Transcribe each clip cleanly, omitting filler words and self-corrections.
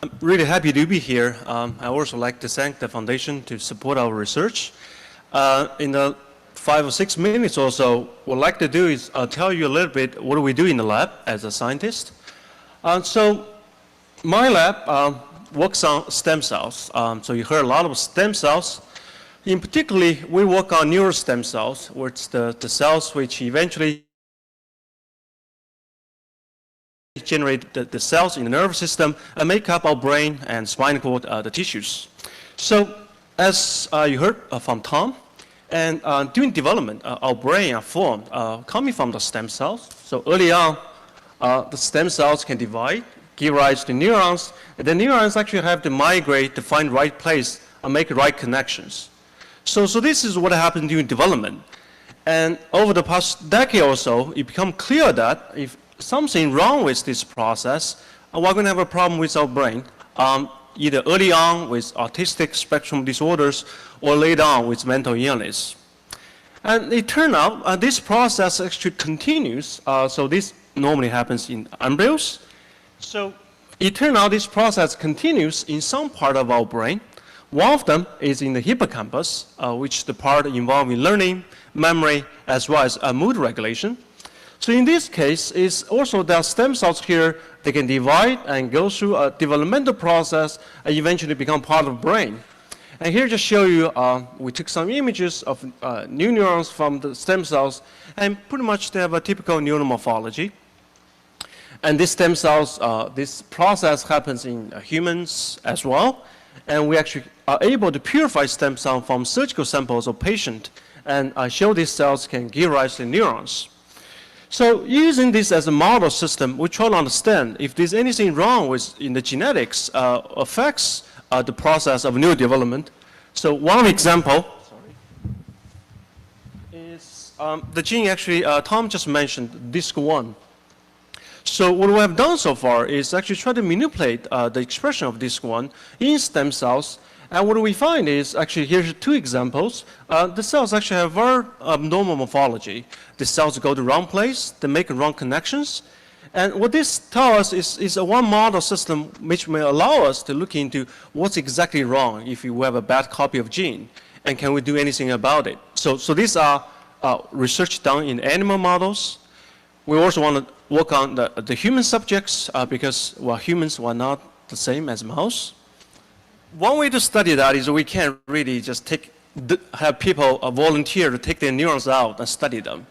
I'm really happy to be here. I also like to thank the foundation to support our research. In the 5 or 6 minutes or so, what I'd like to do is tell you a little bit what do we do in the lab as a scientist. So my lab works on stem cells. So you heard a lot of stem cells. In particular, we work on neural stem cells, which the cells which eventually generate the cells in the nervous system and make up our brain and spinal cord, the tissues. So as you heard from Tom, and during development, our brain are formed coming from the stem cells. So early on, the stem cells can divide, give rise to neurons, and the neurons actually have to migrate to find the right place and make the right connections. So this is what happened during development. And over the past decade or so, it became clear that if something wrong with this process, we're going to have a problem with our brain, either early on with autistic spectrum disorders or later on with mental illness. And it turned out this process actually continues. So this normally happens in embryos. So it turned out this process continues in some part of our brain. One of them is in the hippocampus, which is the part involved in learning, memory, as well as mood regulation. So in this case, it's also there are stem cells here. They can divide and go through a developmental process and eventually become part of the brain. And here just show you, we took some images of new neurons from the stem cells, and pretty much they have a typical neural morphology. And these stem cells, this process happens in humans as well. And we actually are able to purify stem cells from surgical samples of patients and show these cells can give rise to neurons. So using this as a model system, we try to understand if there's anything wrong in the genetics affects the process of neurodevelopment. So one example is the gene actually Tom just mentioned, DISC1. So what we have done so far is actually try to manipulate the expression of DISC1 in stem cells. And what we find is actually here's two examples. The cells actually have very abnormal morphology. The cells go to the wrong place, they make wrong connections. And what this tells us is a one model system which may allow us to look into what's exactly wrong if you have a bad copy of gene, and can we do anything about it. So these are research done in animal models. We also want to work on the human subjects because humans are not the same as mouse. One way to study that is we can't really just have people volunteer to take their neurons out and study them.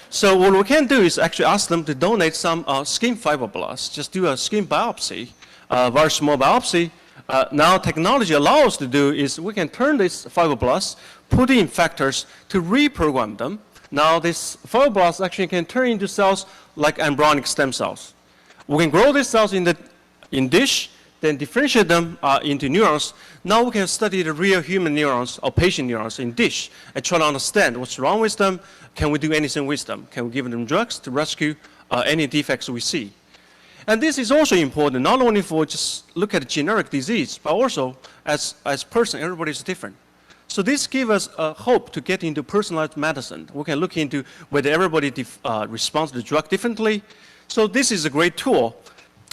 So what we can do is actually ask them to donate some skin fibroblasts, just do a skin biopsy, very small biopsy. Now technology allows us to do is we can turn these fibroblasts, put in factors to reprogram them. Now these fibroblasts actually can turn into cells like embryonic stem cells. We can grow these cells in dish, then differentiate them into neurons. Now we can study the real human neurons or patient neurons in dish and try to understand what's wrong with them. Can we do anything with them? Can we give them drugs to rescue any defects we see? And this is also important, not only for just look at generic disease, but also as person, everybody is different. So this gives us hope to get into personalized medicine. We can look into whether everybody responds to the drug differently. So this is a great tool.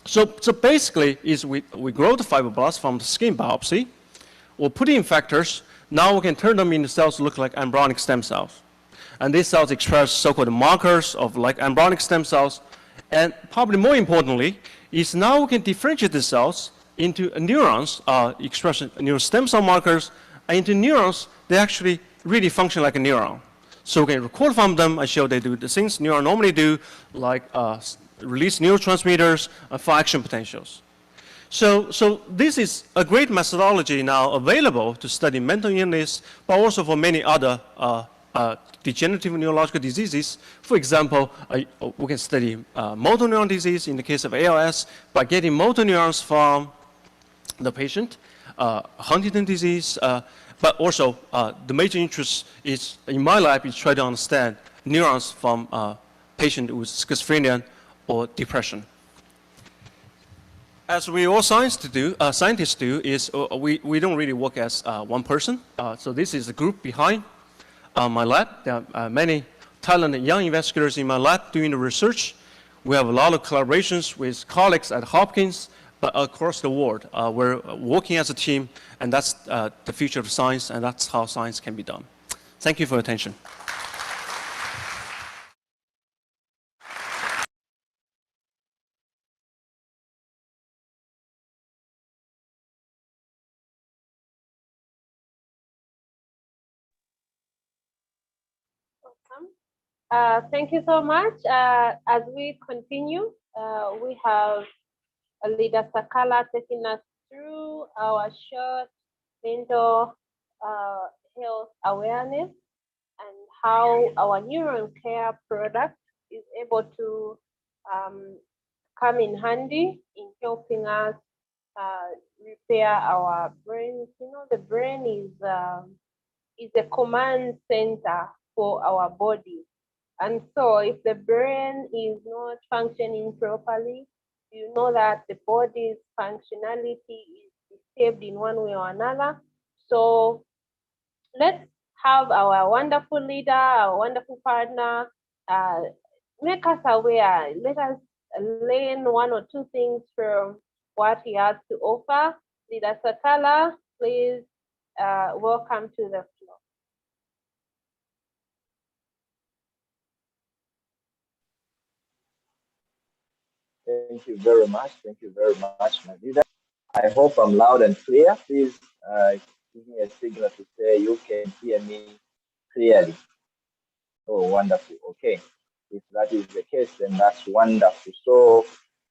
So basically, we grow the fibroblasts from the skin biopsy. We'll put in factors. Now we can turn them into cells that look like embryonic stem cells. And these cells express so-called markers of like embryonic stem cells. And probably more importantly, is now we can differentiate the cells into neurons, expressing neural stem cell markers, and into neurons, they actually really function like a neuron. So we can record from them and show they do the things neurons normally do, like release neurotransmitters for action potentials. So this is a great methodology now available to study mental illness, but also for many other degenerative neurological diseases. For example, we can study motor neuron disease in the case of ALS by getting motor neurons from the patient, Huntington disease, but also the major interest is, in my lab, is try to understand neurons from patient with schizophrenia or depression. As we all scientists do, is we don't really work as one person. So this is the group behind my lab. There are many talented young investigators in my lab doing the research. We have a lot of collaborations with colleagues at Hopkins, But across the world, we're working as a team, and that's the future of science, and that's how science can be done. Thank you for your attention. Thank you so much. As we continue, we have Leader Sakala taking us through our short mental health awareness and how our neuron care product is able to come in handy in helping us repair our brains. You know, the brain is a command center for our body. And so if the brain is not functioning properly, you know that the body's functionality is disturbed in one way or another. So let's have our wonderful leader, our wonderful partner, make us aware. Let us learn one or two things from what he has to offer. Leader Sakala, please welcome to the floor. Thank you very much. Thank you very much, my leader. I hope I'm loud and clear. Please give me a signal to say you can hear me clearly. Oh, wonderful. Okay. If that is the case, then that's wonderful. So,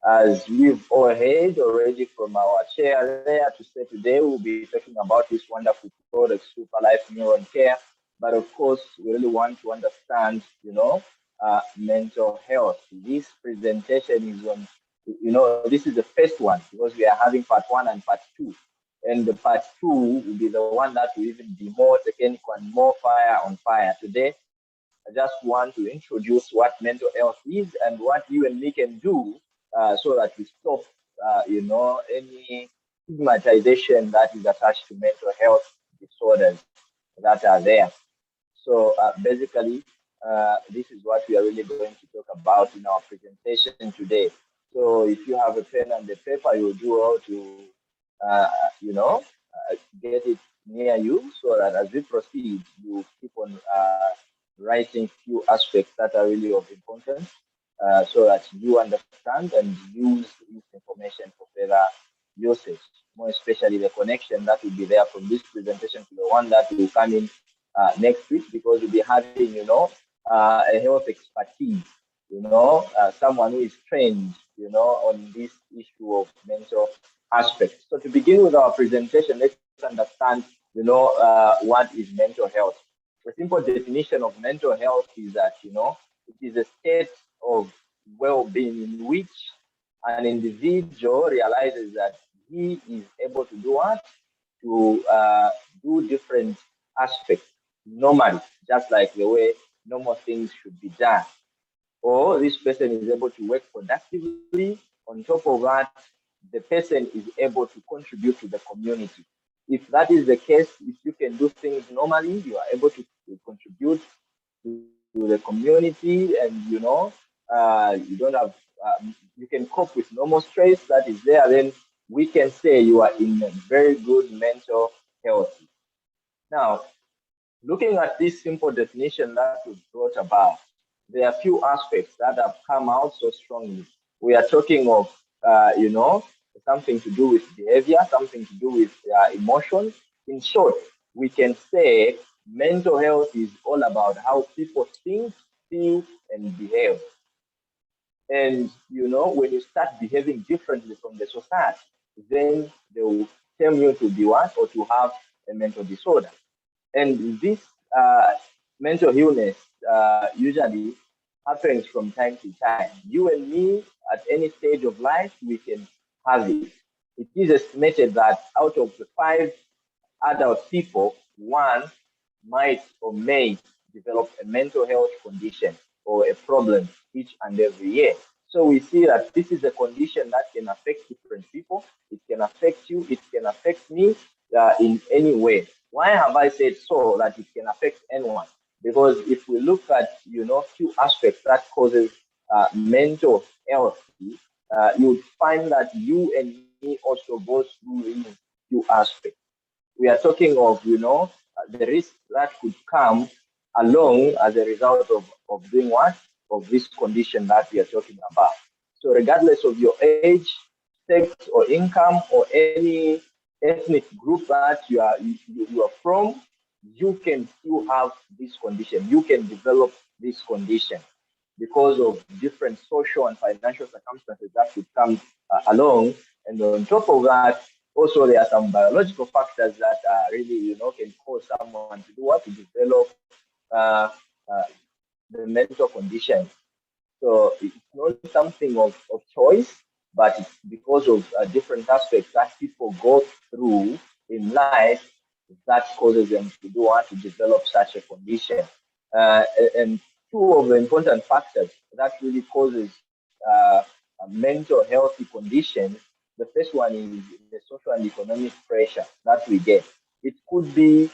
as we've all heard already from our chair there, to say today we'll be talking about this wonderful product, Super Life Neuron Care. But of course, we really want to understand, mental health. This presentation is on, this is the first one because we are having part 1 and part 2. And the part 2 will be the one that will even be more technical and more fire on fire. Today, I just want to introduce what mental health is and what you and me can do so that we stop, any stigmatization that is attached to mental health disorders that are there. So basically, this is what we are really going to talk about in our presentation today. So if you have a pen and a paper, you'll do all to, get it near you so that as we proceed, you keep on writing few aspects that are really of importance so that you understand and use this information for further usage, more especially the connection that will be there from this presentation to the one that will come in next week, because we'll be having, a health expertise, someone who is trained, on this issue of mental aspects. So to begin with our presentation, let's understand, what is mental health. The simple definition of mental health is that, it is a state of well-being in which an individual realizes that he is able to do what? To do different aspects normally, just like the way normal things should be done. Or this person is able to work productively. On top of that, the person is able to contribute to the community. If that is the case, if you can do things normally, you are able to contribute to the community, and you don't have, you can cope with normal stress that is there, then we can say you are in a very good mental health. Now, looking at this simple definition that we brought about, there are a few aspects that have come out so strongly. We are talking of, something to do with behavior, something to do with emotions. In short, we can say mental health is all about how people think, feel, and behave. And, when you start behaving differently from the society, then they will term you to be what? Or to have a mental disorder. And this mental illness usually happens from time to time. You and me, at any stage of life, we can have it. It is estimated that out of the 5 adult people, 1 might or may develop a mental health condition or a problem each and every year. So we see that this is a condition that can affect different people. It can affect you, it can affect me in any way. Why have I said so that it can affect anyone? Because if we look at, few aspects that causes mental health, you would find that you and me also goes through these few aspects. We are talking of, the risk that could come along as a result of doing what? Of this condition that we are talking about. So regardless of your age, sex, or income, or any ethnic group that you are from, you can still have this condition. You can develop this condition because of different social and financial circumstances that could come along. And on top of that, also there are some biological factors that really, can cause someone to do what? To develop uh, uh, the mental condition. So it's not something of choice, but it's because of different aspects that people go through in life that causes them to do what? To develop such a condition. And two of the important factors that really causes a mental healthy condition, the first one is the social and economic pressure that we get. It could be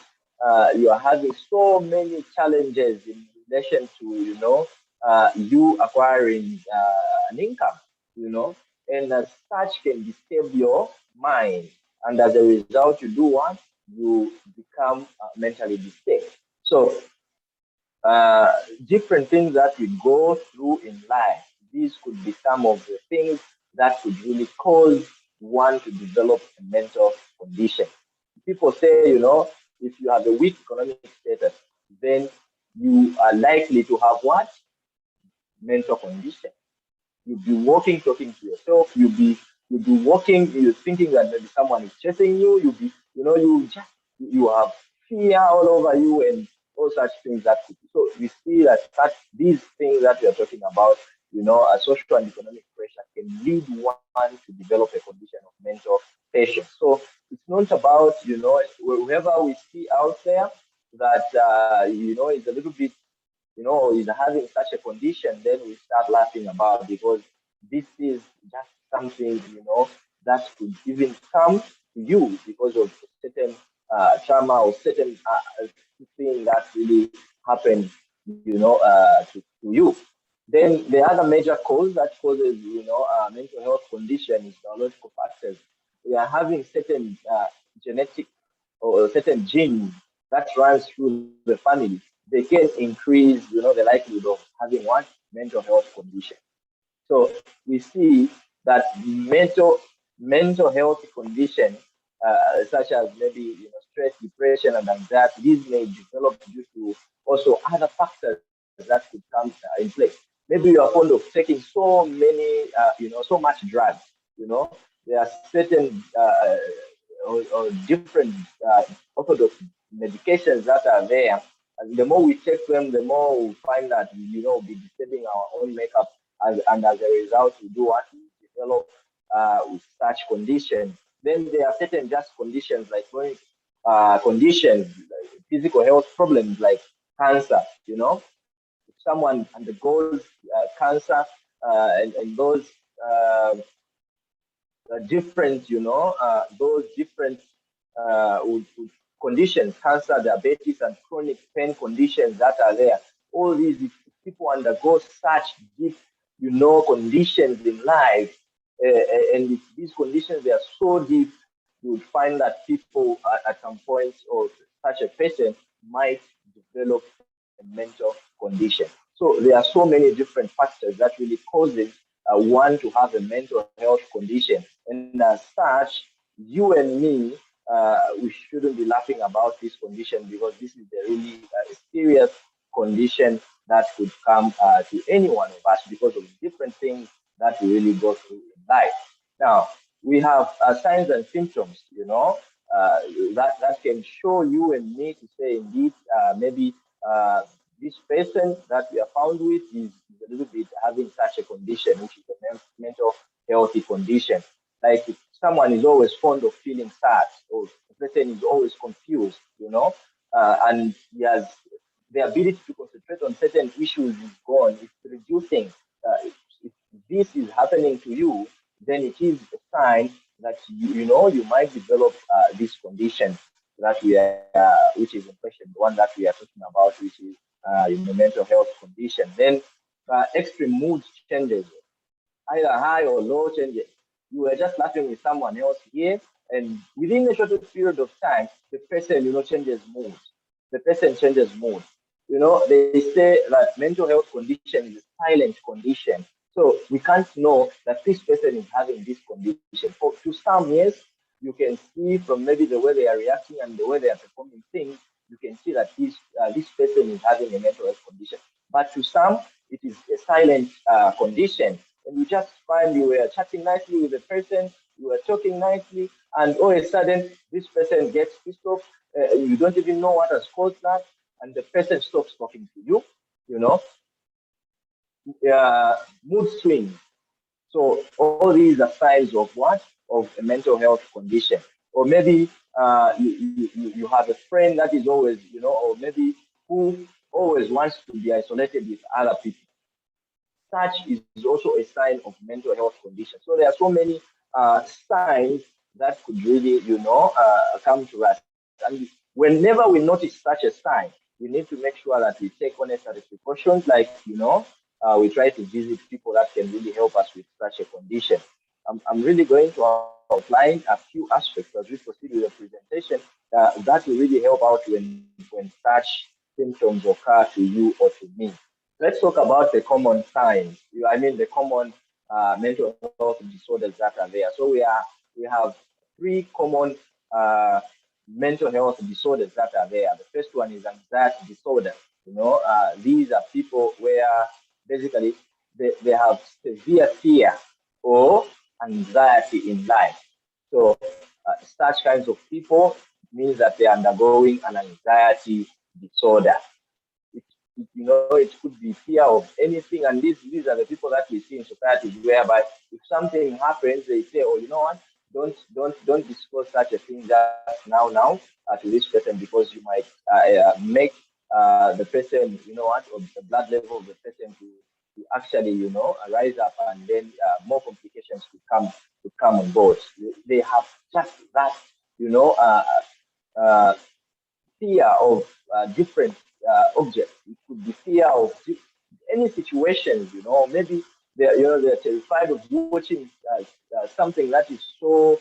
you are having so many challenges in relation to, you acquiring an income, and as such can disturb your mind. And as a result, you do what? You become mentally disturbed. So uh, different things that we go through in life. These could be some of the things that could really cause one to develop a mental condition. People say, if you have a weak economic status, then you are likely to have what? Mental condition. You'll be walking, talking to yourself. You'll be walking. You're thinking that maybe someone is chasing you. You'll be, you have fear all over you and all such things that could be. So we see that these things that we are talking about, a social and economic pressure can lead one to develop a condition of mental patience. So it's not about, whoever we see out there that, is a little bit is having such a condition, then we start laughing about because this is just something, that could even come to you because of certain trauma or certain thing that really happened, to you. Then the other major cause that causes, mental health condition is biological factors. We are having certain genetic or certain genes that runs through the family. They can increase, the likelihood of having one mental health condition. So we see that mental health condition, such as maybe stress, depression, and anxiety, these may develop due to also other factors that could come in place. Maybe you are fond of taking so many, so much drugs. You know, there are certain or different orthodox medications that are there. And the more we take them, the more we find that be disturbing our own makeup, and as a result, we do what? We develop with such conditions. Then there are certain just conditions like chronic conditions, like physical health problems like cancer. If someone undergoes cancer and those uh, different, those different with conditions, cancer, diabetes, and chronic pain conditions that are there. All these, if people undergo such deep, conditions in life, and if these conditions they are so deep, you would find that people at some point or such a person might develop a mental condition. So there are so many different factors that really causes one to have a mental health condition. And as such, you and me, we shouldn't be laughing about this condition because this is a really serious condition that could come to any one of us because of different things that we really go through in life. Now, we have signs and symptoms, that can show you and me to say, indeed, maybe this person that we are found with is a little bit having such a condition, which is a mental healthy condition. Like if someone is always fond of feeling sad, or the person is always confused, and he has the ability to concentrate on certain issues is gone, it's reducing. If this is happening to you, then it is a sign that you might develop this condition that which is in question, the one that we are talking about, which is mental health condition. Then extreme mood changes, either high or low changes. you were just laughing with someone else here, and within a short period of time, the person, changes mood. The person changes mood. They say that mental health condition is a silent condition. So we can't know that this person is having this condition. To some, yes, you can see from maybe the way they are reacting and the way they are performing things, you can see that this person is having a mental health condition. But to some, it is a silent condition. And you just find you were chatting nicely with the person, you were talking nicely, and all of a sudden, this person gets pissed off. You don't even know what has caused that, and the person stops talking to you. Mood swings. So all these are signs of what? Of a mental health condition. Or maybe you have a friend that is always, or maybe who always wants to be isolated with other people. Such is also a sign of mental health condition. So there are so many signs that could really, come to us. And whenever we notice such a sign, we need to make sure that we take necessary precautions, like, we try to visit people that can really help us with such a condition. I'm really going to outline a few aspects as we proceed with the presentation that will really help out when such symptoms occur to you or to me. Let's talk about the common signs. The common mental health disorders that are there. So we have three common mental health disorders that are there. The first one is anxiety disorder. These are people where basically they have severe fear or anxiety in life. So such kinds of people means that they are undergoing an anxiety disorder. It could be fear of anything, and these are the people that we see in society, whereby if something happens, they say, "Oh, you know what? Don't discuss such a thing just now to this person, because you might make the person, or the blood level of the person to actually, rise up, and then more complications could come on board." They have just that, fear of different objects. It could be fear of any situations, maybe they're terrified of watching something that is so,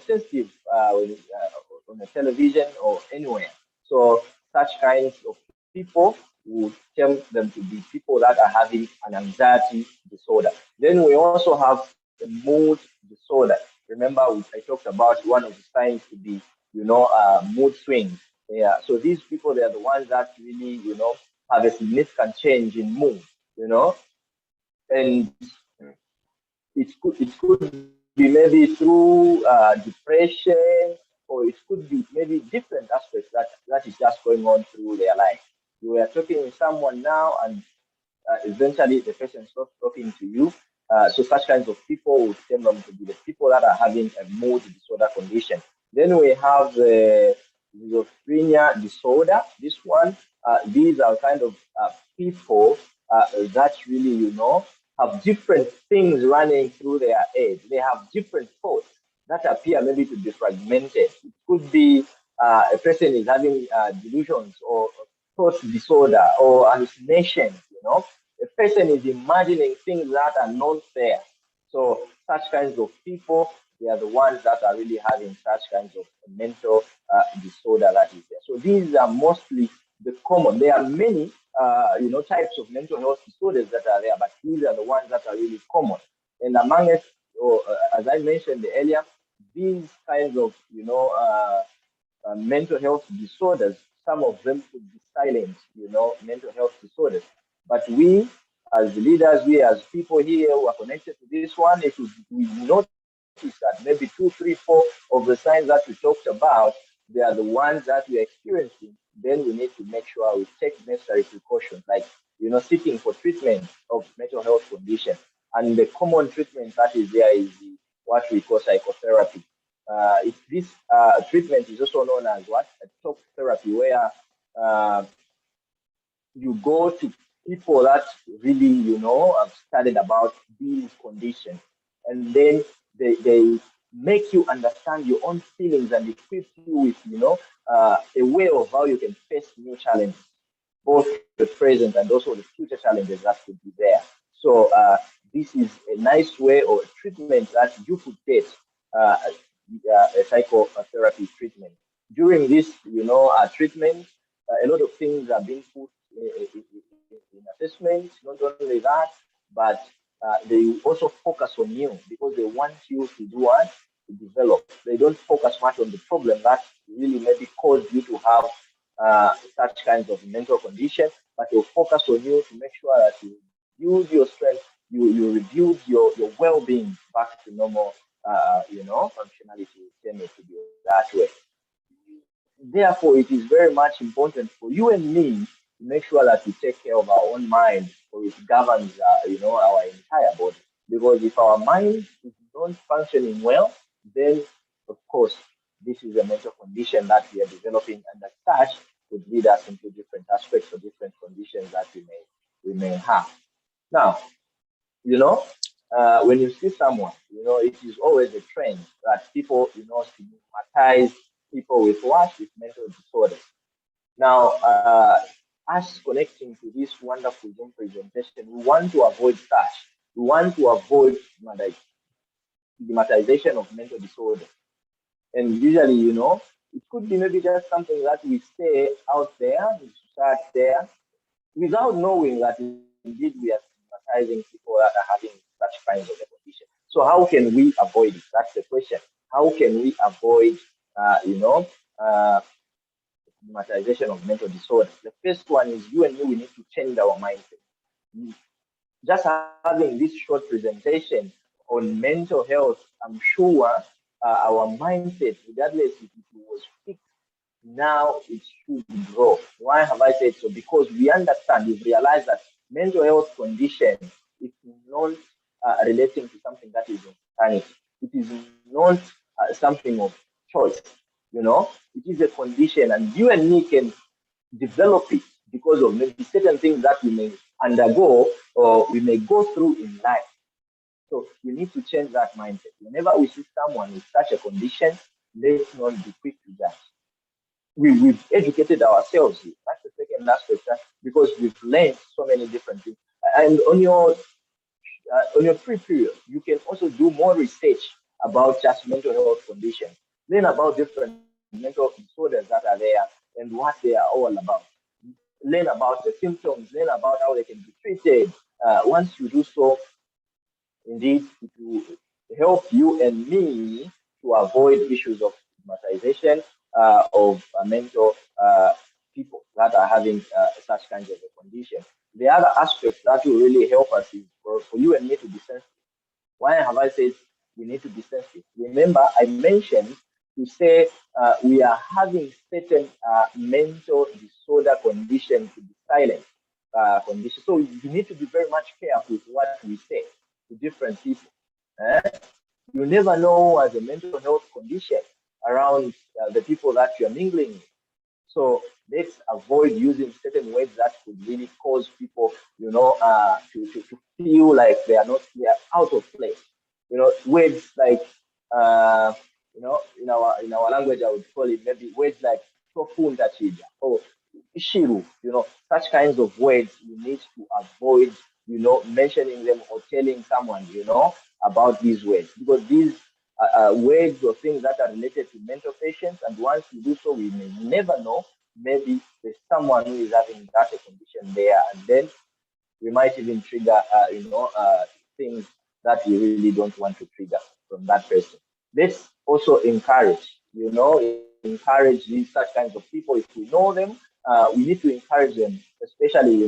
sensitive on a television or anywhere. So such kinds of people would tell them to be people that are having an anxiety disorder. Then we also have a mood disorder. Remember, I talked about one of the signs to be, mood swings. Yeah, so these people, they are the ones that really, have a significant change in mood, and it could be maybe through depression, or it could be maybe different aspects that is just going on through their life. You are talking with someone now, and eventually the person stops talking to you. So such kinds of people would tend to be the people that are having a mood disorder condition. Then we have the Zoophrenia disorder. This one, these are kind of people that really, have different things running through their head. They have different thoughts that appear maybe to be fragmented. It could be a person is having delusions or thought disorder or hallucinations, A person is imagining things that are not there. So such kinds of people, they are the ones that are really having such kinds of mental disorder that is there. So these are mostly the common. There are many, types of mental health disorders that are there, but these are the ones that are really common. And among us, as I mentioned earlier, these kinds of, mental health disorders, some of them could be silent, mental health disorders. But we, as leaders, we as people here who are connected to this one, if we notice that maybe 2, 3, 4 of the signs that we talked about, they are the ones that we are experiencing, then we need to make sure we take necessary precautions, like, seeking for treatment of mental health condition. And the common treatment that is there is what we call psychotherapy. This treatment is also known as what? A talk therapy, where you go to people that really, have studied about these conditions, and then they make you understand your own feelings and equip you with, a way of how you can face new challenges, both the present and also the future challenges that could be there. So this is a nice way or treatment that you could get, a psychotherapy treatment. During this, treatment, a lot of things are being put in assessment. Not only that, but they also focus on you because they want you to do what? To develop. They don't focus much on the problem that really maybe caused you to have such kinds of mental condition, but they'll focus on you to make sure that you use your strength, you rebuild your well-being back to normal, functionality. Tend to be that way. Therefore, it is very much important for you and me to make sure that we take care of our own mind, for it governs, our entire body. Because if our mind is not functioning well, then of course this is a mental condition that we are developing, and as such could lead us into different aspects or different conditions that we may have. Now, you know, when you see someone, it is always a trend that people, stigmatize people with what? With mental disorders. Now, us connecting to this wonderful Zoom presentation, we want to avoid such. We want to avoid stigmatization of mental disorder. And usually, it could be maybe just something that we say out there, we start there, without knowing that indeed we are stigmatizing people that are having such kinds of a condition. So how can we avoid it? That's the question. How can we avoid, stigmatization of mental disorders? The first one is you and me, we need to change our mindset. Just having this short presentation on mental health, I'm sure our mindset, regardless if it was fixed, now it should grow. Why have I said so? Because we understand, we've realized that mental health condition is not relating to something that is insanity. It is not something of choice. It is a condition, and you and me can develop it because of maybe certain things that we may undergo or we may go through in life. So we need to change that mindset. Whenever we see someone with such a condition, let's not be quick to judge. We've educated ourselves here. That's the second aspect, because we've learned so many different things. And on your free period, you can also do more research about just mental health conditions. Learn about different mental disorders that are there and what they are all about. Learn about the symptoms, learn about how they can be treated. Once you do so, indeed, it will help you and me to avoid issues of stigmatization of mental people that are having such kinds of a condition. The other aspect that will really help us is for you and me to be sensitive. Why have I said we need to be sensitive? Remember, I mentioned to say we are having certain mental disorder conditions to be silent conditions. So you need to be very much careful with what we say to different people. You never know as a mental health condition around the people that you're mingling with. So let's avoid using certain words that could really cause people, to feel like they are out of place. Words like, in our language, I would call it maybe words like profunda chida or ishiru. Such kinds of words you need to avoid, mentioning them or telling someone, about these words, because these words or things that are related to mental patients, and once you do so, we may never know. Maybe there's someone who is having that condition there, and then we might even trigger, things that we really don't want to trigger from that person. Let's also encourage these such kinds of people. If we know them, we need to encourage them, especially,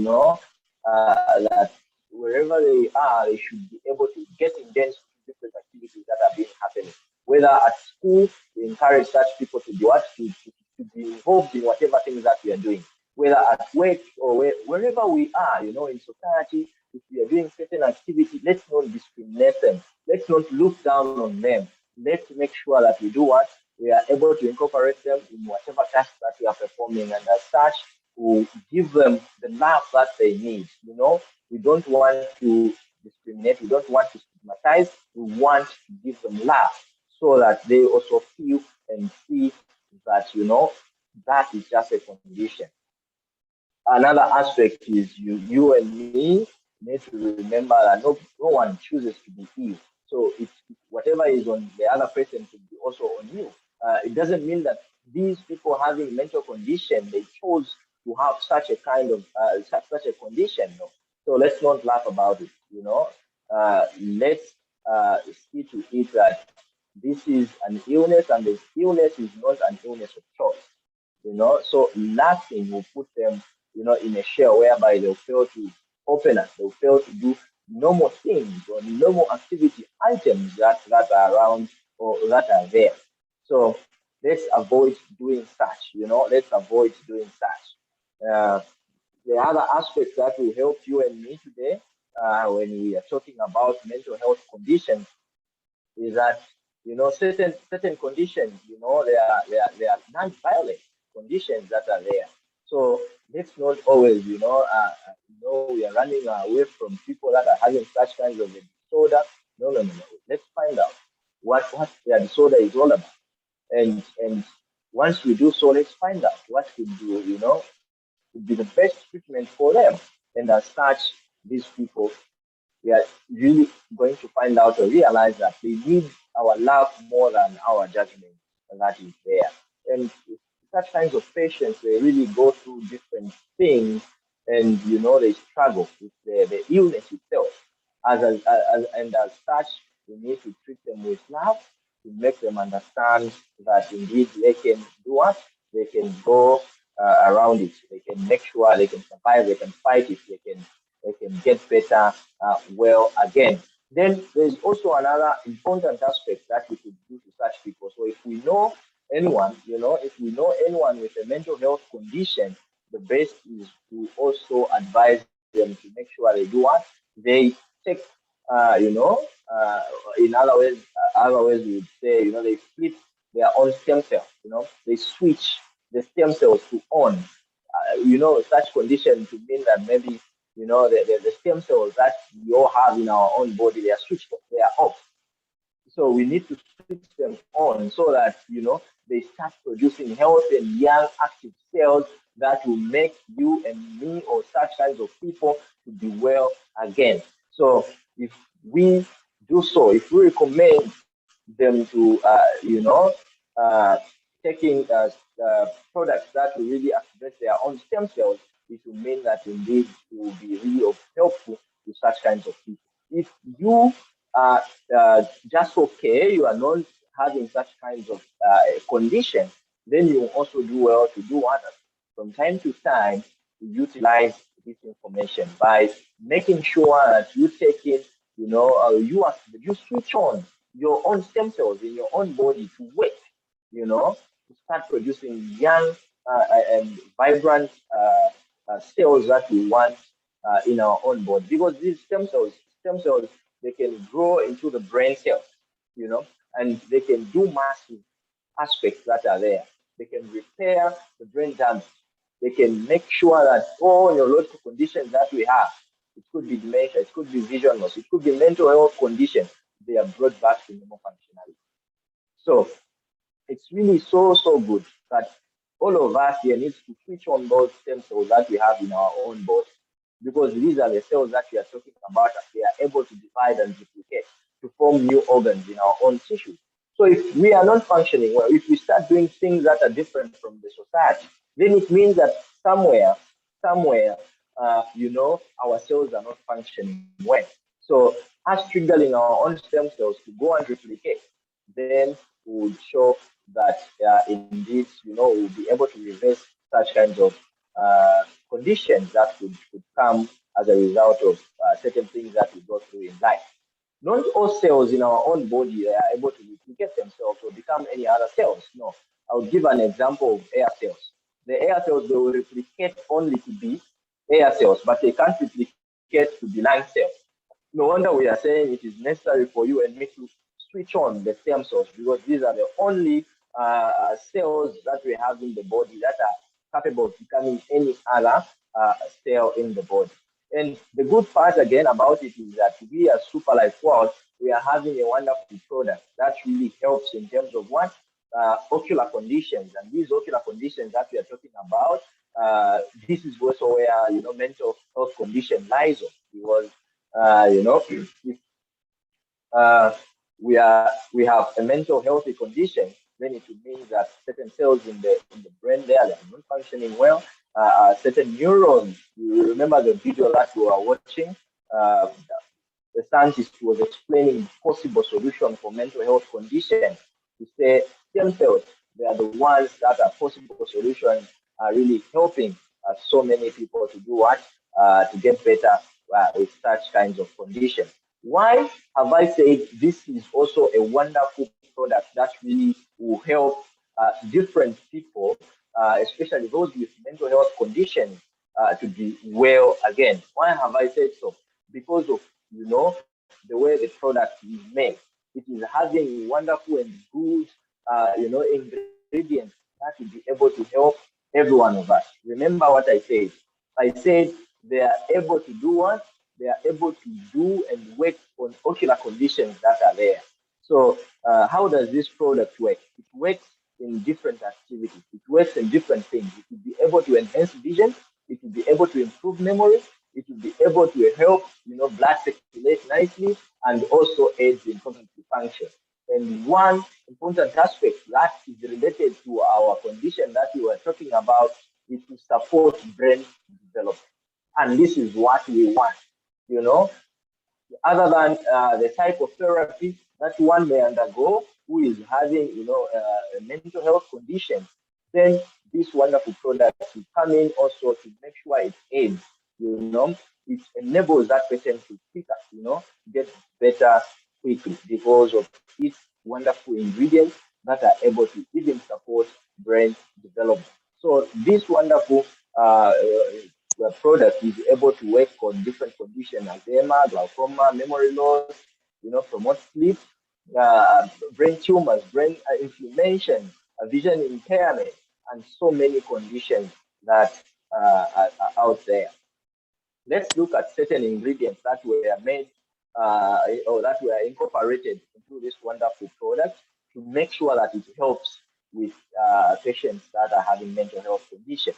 that wherever they are, they should be able to get engaged in different activities that are being happening. Whether at school, we encourage such people to do what to be involved in whatever things that we are doing. Whether at work or wherever we are, in society, if we are doing certain activity, let's not discriminate them. Let's not look down on them. Let's make sure that we do what we are able to incorporate them in whatever task that we are performing, and as such, we give them the love that they need. We don't want to discriminate. We don't want to stigmatize. We want to give them love so that they also feel and see that, that is just a condition. Another aspect is you and me, need to remember that no one chooses to be ill. So whatever is on the other person could be also on you. It doesn't mean that these people having mental condition, they chose to have such a kind of such a condition. No. So let's not laugh about it. Let's see to it that this is an illness, and the illness is not an illness of choice. So nothing will put them, in a shell whereby they'll fail to open up, they'll fail to do normal things or normal activity items that are around or that are there. So let's avoid doing such, let's avoid doing such. The other aspect that will help you and me today, when we are talking about mental health conditions, is that certain conditions, they are non-violent conditions that are there. So let's not always, we are running away from people that are having such kinds of a disorder. No, no, no, no. Let's find out what their disorder is all about, and once we do so, let's find out what could do, would be the best treatment for them. And as such, these people, we are really going to find out or realize that they need our love more than our judgment that is there. And such kinds of patients, they really go through different things, and they struggle with the illness itself. And as such, we need to treat them with love to make them understand that indeed they can do what they can go around it. They can make sure they can survive. They can fight it. They can get better well again. Then there's also another important aspect that we could do to such people. So if we know anyone, if we know anyone with a mental health condition, the best is to also advise them to make sure they do what they take. In other ways, we would say, they flip their own stem cells. They switch the stem cells to on. Such condition to mean that maybe the stem cells that we all have in our own body, they are switched off, they are off. So we need to switch them on so that they start producing healthy and young active cells that will make you and me or such kinds of people to be well again. So if we do so, if we recommend them to uh, taking products that will really activate their own stem cells, it will mean that indeed it will be really helpful to such kinds of people. If you are just okay, you are not having such kinds of condition, then you will also do well to do what? From time to time, to utilize this information by making sure that you take in, you switch on your own stem cells in your own body to wake, to start producing young and vibrant cells that we want in our own body. Because these stem cells, they can grow into the brain cells, and they can do massive aspects that are there. They can repair the brain damage. They can make sure that all neurological conditions that we have, it could be dementia, it could be vision loss, it could be mental health conditions, they are brought back to normal functionality. So it's really so good that all of us here needs to switch on those stem cells that we have in our own body, because these are the cells that we are talking about, and they are able to divide and duplicate to form new organs in our own tissue. So if we are not functioning well, if we start doing things that are different from the society, then it means that somewhere, our cells are not functioning well. So us triggering our own stem cells to go and replicate, then we would show that indeed, we'll be able to reverse such kinds of conditions that could come as a result of certain things that we go through in life. Not all cells in our own body are able to replicate themselves or become any other cells. No. I'll give an example of air cells. The air cells, they will replicate only to be air cells, but they can't replicate to be lung cells. No wonder we are saying it is necessary for you and me to switch on the stem cells, because these are the only cells that we have in the body that are capable of becoming any other cell in the body. And the good part again about it is that we as Super Life World, we are having a wonderful product that really helps in terms of what? Ocular conditions. And these ocular conditions that we are talking about, this is also where mental health condition lies on. because if we have a mental healthy condition, then it would mean that certain cells in the brain there, they are not functioning well. Certain neurons. You remember the video that we were watching? Uh, the scientist was explaining possible solution for mental health conditions. To say stem cells, they are the ones that are possible solutions, are really helping so many people to do what? To get better with such kinds of conditions. Why have I said this is also a wonderful product that really will help different people, especially those with mental health conditions, to be well again? Why have I said so? Because of the way the product is made. It is having wonderful and good ingredients that will be able to help every one of us. Remember what I said. I said they are able to do what? They are able to do and work on ocular conditions that are there. So how does this product work? It works in different activities. It works in different things. It will be able to enhance vision. It will be able to improve memory. It will be able to help, blood circulate nicely, and also aids in cognitive function. And one important aspect that is related to our condition that we were talking about is to support brain development. And this is what we want, you know, other than the type of therapy that one may undergo who is having, a mental health condition, then this wonderful product will come in also to make sure it aids, it enables that person to quicker, get better quickly because of its wonderful ingredients that are able to even support brain development. So this wonderful product is able to work on different conditions, edema, glaucoma, memory loss, promote sleep, brain tumors, brain inflammation, vision impairment, and so many conditions that are out there. Let's look at certain ingredients that were made or that were incorporated into this wonderful product to make sure that it helps with patients that are having mental health conditions.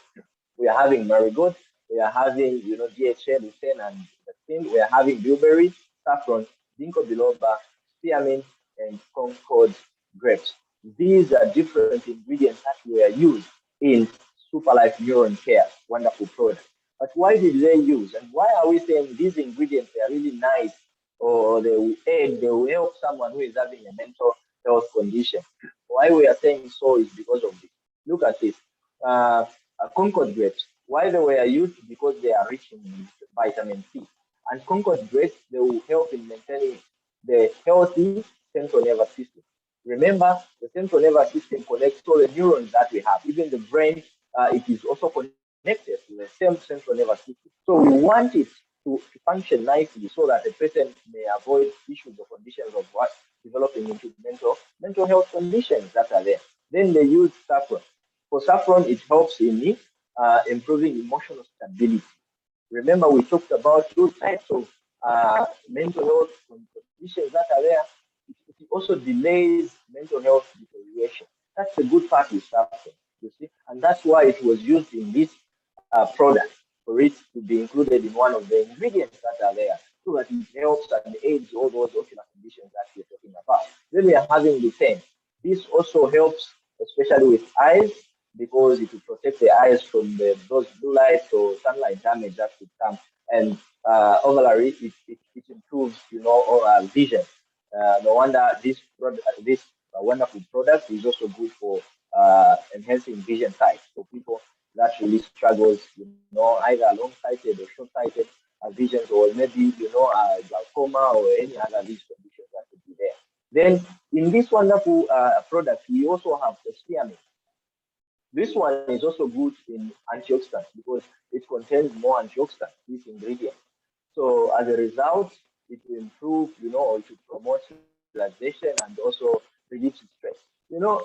We are having marigold, we are having, DHA, lutein, and vaccine. We are having blueberry, saffron, ginkgo biloba, spearmint, and concord grapes. These are different ingredients that were used in Super Life Neuron Care, wonderful product. But why did they use? And why are we saying these ingredients are really nice, or they will aid, they will help someone who is having a mental health condition? Why we are saying so is because of this. Look at this. Concord grapes. Why they were used? Because they are rich in vitamin C. And Concord grapes, they will help in maintaining the healthy central nervous system. Remember, the central nervous system connects all the neurons that we have. Even the brain, it is also connected to the same central nervous system. So we want it to function nicely so that the person may avoid issues or conditions of what developing into mental health conditions that are there. Then they use saffron. For saffron, it helps in improving emotional stability. Remember, we talked about those types of mental health conditions that are there. It also delays mental health deterioration. That's the good part with saffron, you see, and that's why it was used in this product for it to be included in one of the ingredients that are there, so that it helps and aids all those ocular conditions that we're talking about. Then we are having lutein. This also helps, especially with eyes, because it will protect the eyes from those blue lights or sunlight damage that could come. And overall, it improves, vision. No wonder this wonderful product is also good for enhancing vision sight for people that really struggles, either long-sighted or short-sighted visions, or maybe, glaucoma or any other of these conditions that could be there. Then in this wonderful product, we also have the spearmint. This one is also good in antioxidants because it contains more antioxidants, this ingredient. So as a result, it will improve, or to promote relaxation and also reduce stress. Non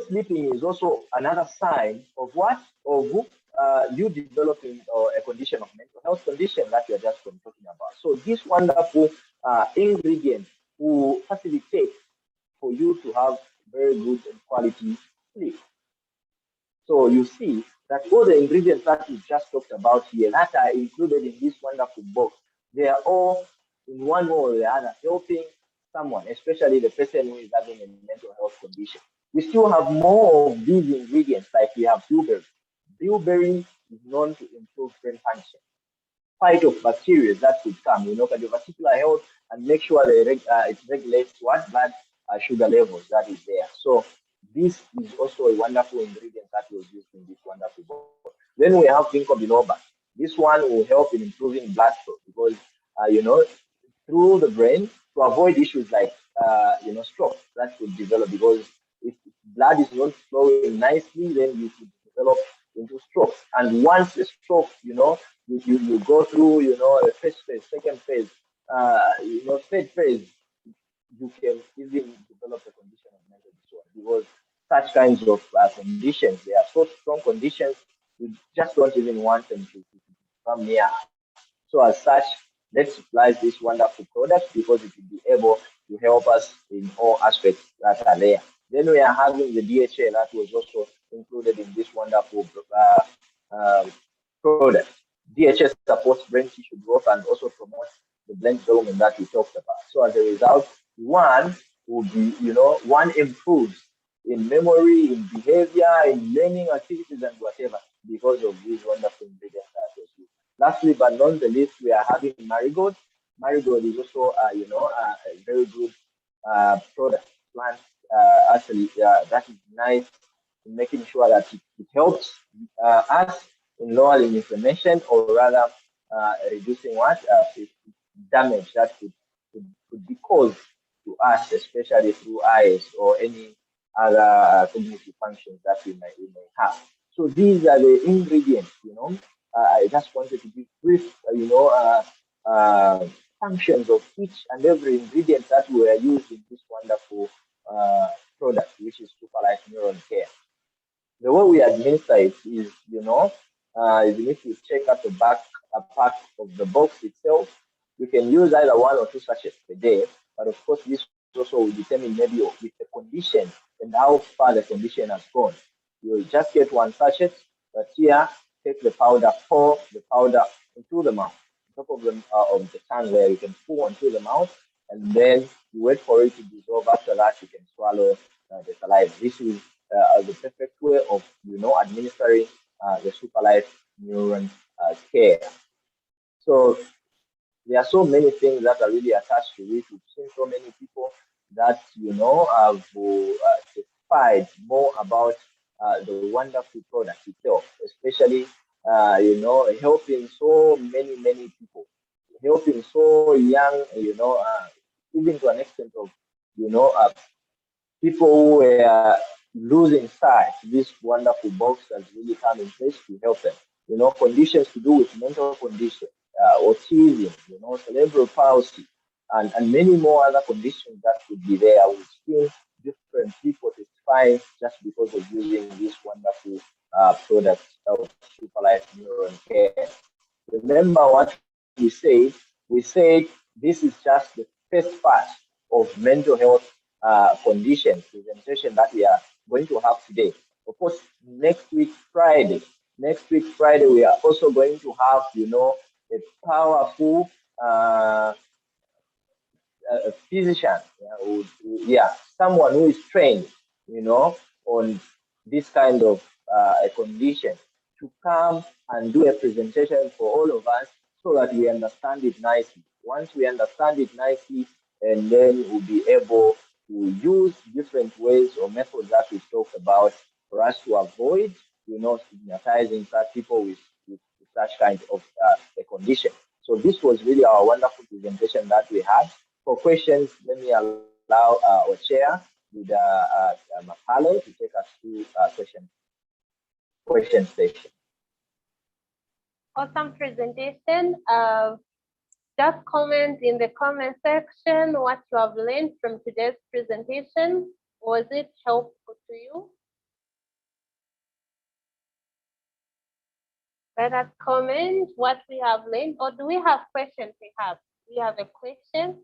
sleeping is also another sign of what? Of you developing a condition of mental health condition that we are just talking about. So this wonderful ingredient will facilitate for you to have very good and quality sleep. So you see that all the ingredients that we just talked about here that are included in this wonderful box, they are all in one way or the other helping someone, especially the person who is having a mental health condition. We still have more of these ingredients, like we have bilberry. Bilberry is known to improve brain function, fight of bacteria that could come, cardiovascular health, and make sure it regulates what blood sugar levels that is there. So this is also a wonderful ingredient that was used in this wonderful book. Then we have ginkgo biloba. This one will help in improving blood flow because, through the brain to avoid issues like, stroke that could develop because if blood is not flowing nicely, then you could develop into stroke. And once the stroke, you go through, the first phase, second phase, third phase, you can even develop a condition of mental disorder because such kinds of conditions, they are so strong conditions, you just don't even want them to come near. So as such, let's utilize this wonderful product because it will be able to help us in all aspects that are there. Then we are having the DHA that was also included in this wonderful product. DHA supports brain tissue growth and also promotes the brain development that we talked about. So as a result, one will be, one improves in memory, in behavior, in learning activities and whatever because of these wonderful ingredients that was used. Lastly, but not the least, we are having marigold. Marigold is also, a very good product plant. Actually, that is nice in making sure that it helps us in lowering inflammation or rather reducing what damage that could be caused to us, especially through eyes or any other cognitive functions that we may have. So these are the ingredients, I just wanted to give brief, functions of each and every ingredient that were used in this wonderful product, which is Superlife Neuron Care. The way we administer it is, even if you check out the back part of the box itself, you can use either one or two sachets per day. But of course, this also will determine maybe with the condition and how far the condition has gone. You will just get one sachet, but here, take the powder, pour the powder into the mouth, on top of the tongue where you can pour into the mouth, and then you wait for it to dissolve. After that, you can swallow the saliva. This is the perfect way of, administering the Superlife Neuron Care. So there are so many things that are really attached to it. We've seen so many people that, have testified more about the wonderful product itself, especially, helping so many people, helping so young, even to an extent of, people who were losing sight. This wonderful box has really come in place to help them. Conditions to do with mental conditions, autism, cerebral palsy, and many more other conditions that could be there. We've seen different people testifying just because of using this wonderful product of Superlife Neuron Care. Remember what we said? We said this is just the first part of mental health condition presentation that we are going to have today. Of course, next week Friday, we are also going to have, a powerful a physician, someone who is trained, on this kind of a condition to come and do a presentation for all of us so that we understand it nicely. Once we understand it nicely, and then we'll be able to use different ways or methods that we've talked about for us to avoid, stigmatizing such people with such kind of a condition. So this was really our wonderful presentation that we had. For questions, let me allow our chair with Mahalo to take us through question session. Awesome presentation. Just comment in the comment section what you have learned from today's presentation. Was it helpful to you? Let us comment what we have learned. Or do we have questions perhaps? Do you have a question?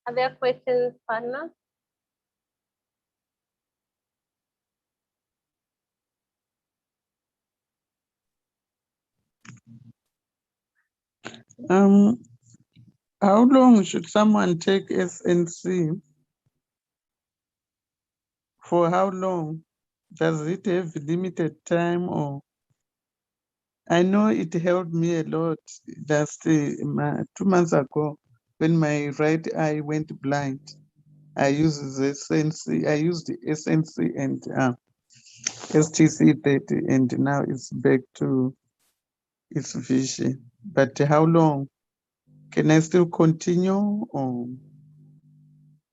Are there questions, partner? How long should someone take SNC? For how long? Does it have limited time or? I know it helped me a lot just 2 months ago when my right eye went blind. I used the SNC, I used the SNC and STC30, and now it's back to its vision. But how long? Can I still continue? Or?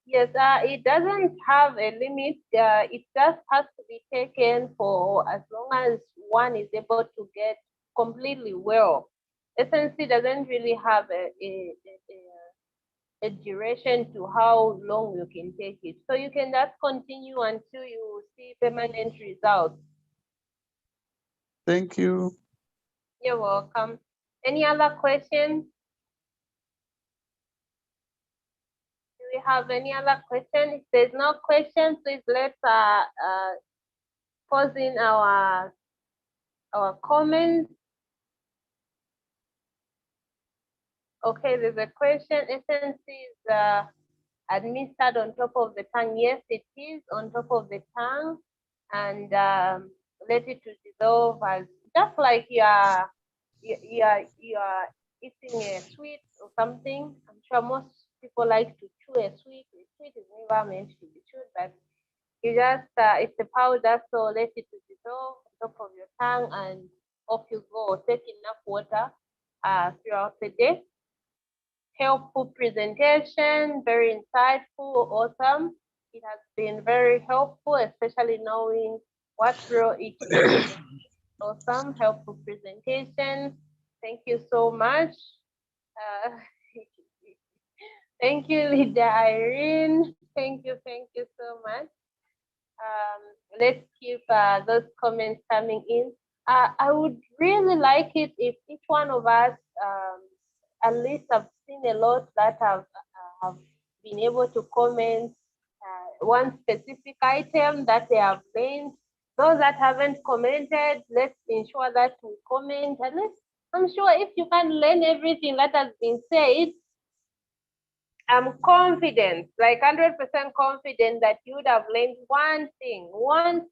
Yes, it doesn't have a limit. It just has to be taken for as long as one is able to get completely well. SNC doesn't really have a duration to how long you can take it. So you can just continue until you see permanent results. Thank you. You're welcome. Any other questions? Do we have any other question? If there's no question, please let's pause in our comments. Okay, there's a question. SNC is administered on top of the tongue. Yes, it is on top of the tongue, and let it to dissolve as just like you are eating a sweet or something. I'm sure most people like to chew a sweet. A sweet is never meant to be chewed, but you just it's a powder, so let it to dissolve on top of your tongue, and off you go. Take enough water throughout the day. Helpful presentation, very insightful, awesome. It has been very helpful, especially knowing what role each is. Awesome, helpful presentation. Thank you so much. Thank you, Lydia Irene. Thank you so much. Let's keep those comments coming in. I would really like it if each one of us, at least I've seen a lot that have been able to comment one specific item that they have learned. Those that haven't commented, let's ensure that we comment. At least I'm sure if you can learn everything that has been said, I'm confident, like 100% confident that you would have learned one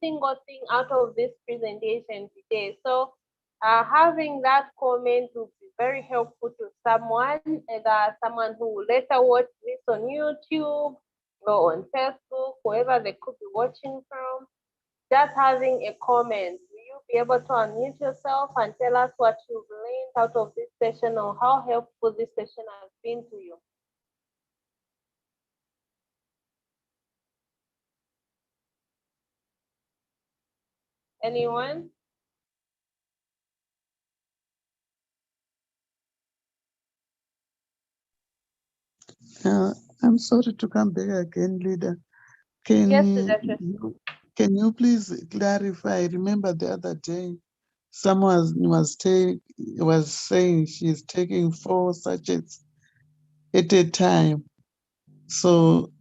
single thing out of this presentation today. So having that comment will be very helpful to someone, either someone who will later watch this on YouTube or on Facebook, wherever they could be watching from. Just having a comment, will you be able to unmute yourself and tell us what you've learned out of this session or how helpful this session has been to you? Anyone? I'm sorry to come back again, leader. Yes, Can you please clarify? Remember the other day, someone was saying she's taking 4 sachets at a time. So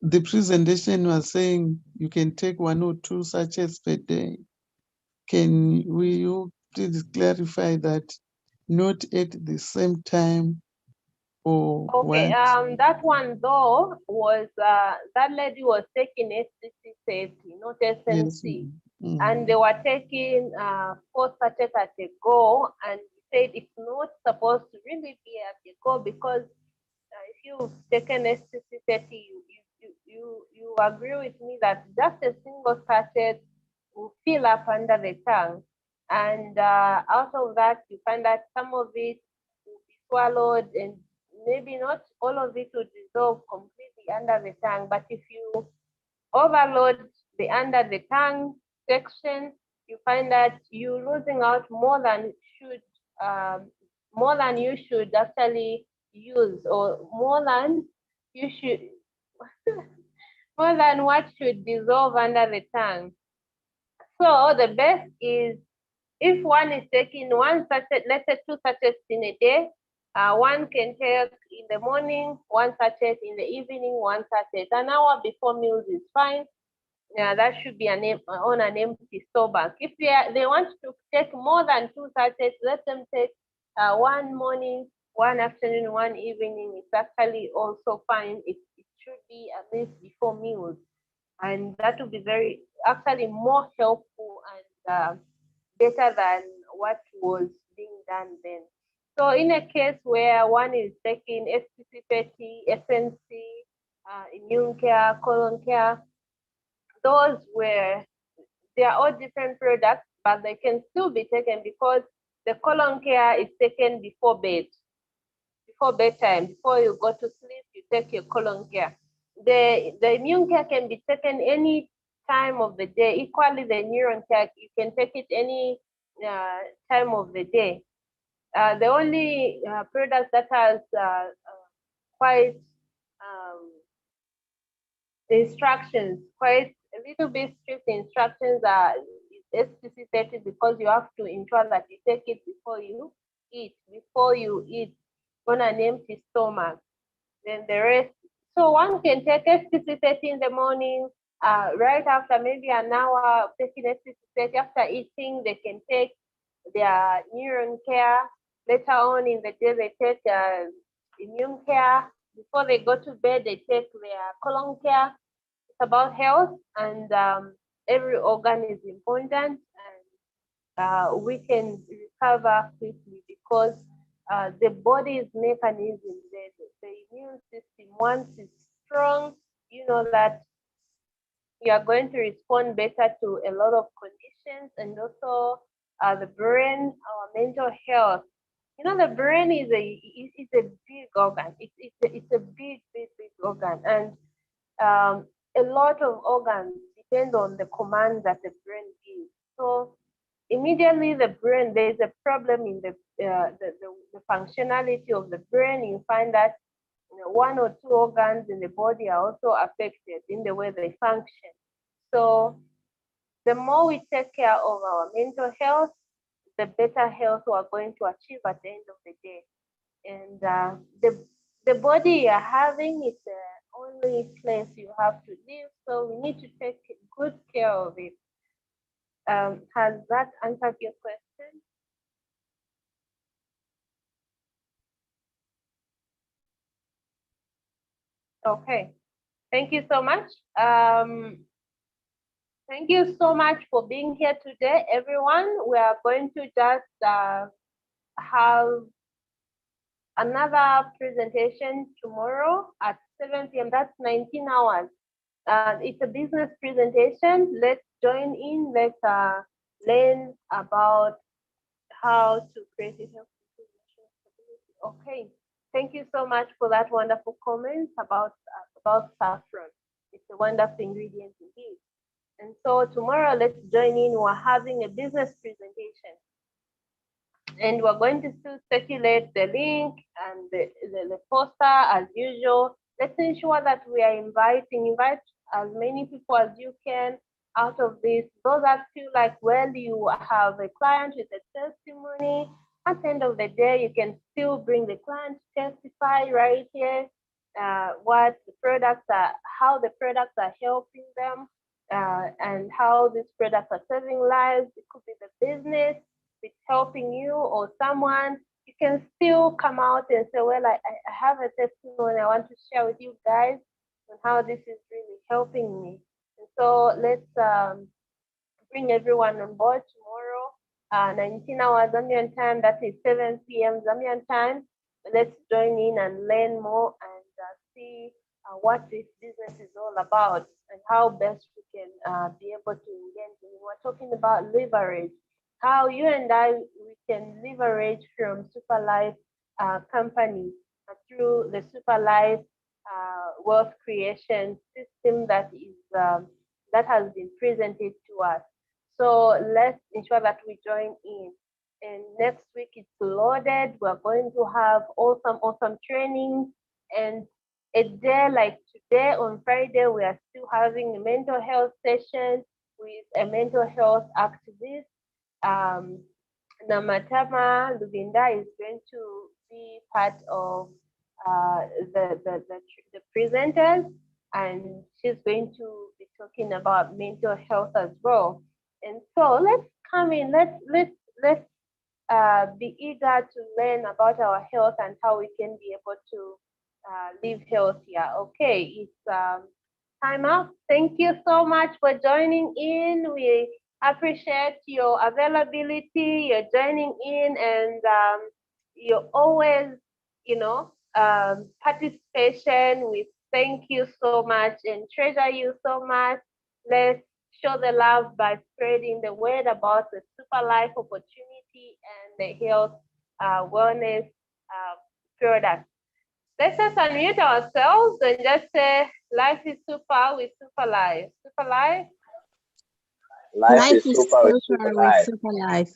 the presentation was saying you can take 1 or 2 sachets per day. Will you please clarify that? Not at the same time or okay, what? that one though was that lady was taking STC safety, not Yes. SNC. And they were taking 4 sachets at a go, and said it's not supposed to really be at a go because if you've taken STC 30, you agree with me that just a single sachet will fill up under the tongue. And out of that, you find that some of it will be swallowed and maybe not all of it will dissolve completely under the tongue. But if you overload the under the tongue section, you find that you're losing out more than you should actually use, or more than you should, more than what should dissolve under the tongue. So the best is if one is taking 1 sachet, let's say 2 sachets in a day, one can take in the morning, 1 sachet in the evening, 1 sachet. An hour before meals is fine. Yeah, that should be on an empty stomach. If they want to take more than 2 sachets, let them take 1 morning, one afternoon, one evening, it's actually also fine. It should be at least before meals. And that would be actually more helpful and better than what was being done then. So in a case where one is taking SPC30, SNC, immune care, colon care, they are all different products, but they can still be taken because the colon care is taken before bedtime. Before you go to sleep, you take your colon care. The immune care can be taken any time of the day. Equally, the neuron care, you can take it any time of the day. The only product that has quite instructions, quite a little bit strict instructions are SPC30 because you have to ensure that you take it before you eat on an empty stomach. Then the rest. So one can take SPC30 in the morning, right after maybe an hour of taking SPC30 after eating, they can take their neuron care. Later on in the day, they take immune care. Before they go to bed, they take their colon care. It's about health, and every organ is important, and we can recover quickly because the body's mechanism, the immune system, once it's strong, you know that you are going to respond better to a lot of conditions, and also the brain, our mental health. You know, the brain is a big organ. It's a big, big, big organ, and a lot of organs depend on the command that the brain gives. So immediately the brain, there's a problem in the functionality of the brain. You find that one or two organs in the body are also affected in the way they function. So the more we take care of our mental health, the better health we are going to achieve at the end of the day. And the body you're having is the only place you have to live, so we need to take good care of it. Has that answered your question? Okay, thank you so much. Thank you so much for being here today, everyone. We are going to just have another presentation tomorrow at 7 p.m. That's 19 hours. It's a business presentation. Let's join in. Let's learn about how to create a healthy stability. Okay. Thank you so much for that wonderful comment about saffron. It's a wonderful ingredient indeed. And so tomorrow, let's join in. We're having a business presentation. And we're going to still circulate the link and the poster as usual. Let's ensure that we are invite as many people as you can out of this. Those that feel like, well, you have a client with a testimony, at the end of the day, you can still bring the client to testify right here what the products are, how the products are helping them, and how these products are saving lives. It could be the business, it's helping you or someone. You can still come out and say, well, I have a testimony I want to share with you guys on how this is really helping me. And so let's bring everyone on board tomorrow, 19 hours Zambian time, that is 7 p.m. Zambian time. Let's join in and learn more and see what this business is all about and how best we can be able to engage. We're talking about leverage, how you and I, we can leverage from Super Life company through the Super Life wealth creation system that is that has been presented to us. So let's ensure that we join in. And next week it's loaded. We're going to have awesome trainings. And a day like today on Friday, we are still having a mental health session with a mental health activist. Namatama Lubinda is going to be part of the presenters, and she's going to be talking about mental health as well. And so let's come in, let's be eager to learn about our health and how we can be able to live healthier. Okay, it's time out. Thank you so much for joining in. We appreciate your availability, your joining in, and your always, participation. We thank you so much and treasure you so much. Let's show the love by spreading the word about the Super Life opportunity and the health wellness product. Let's just unmute ourselves and just say, life is super with Super Life. Super Life. Life is super with super with life. super life.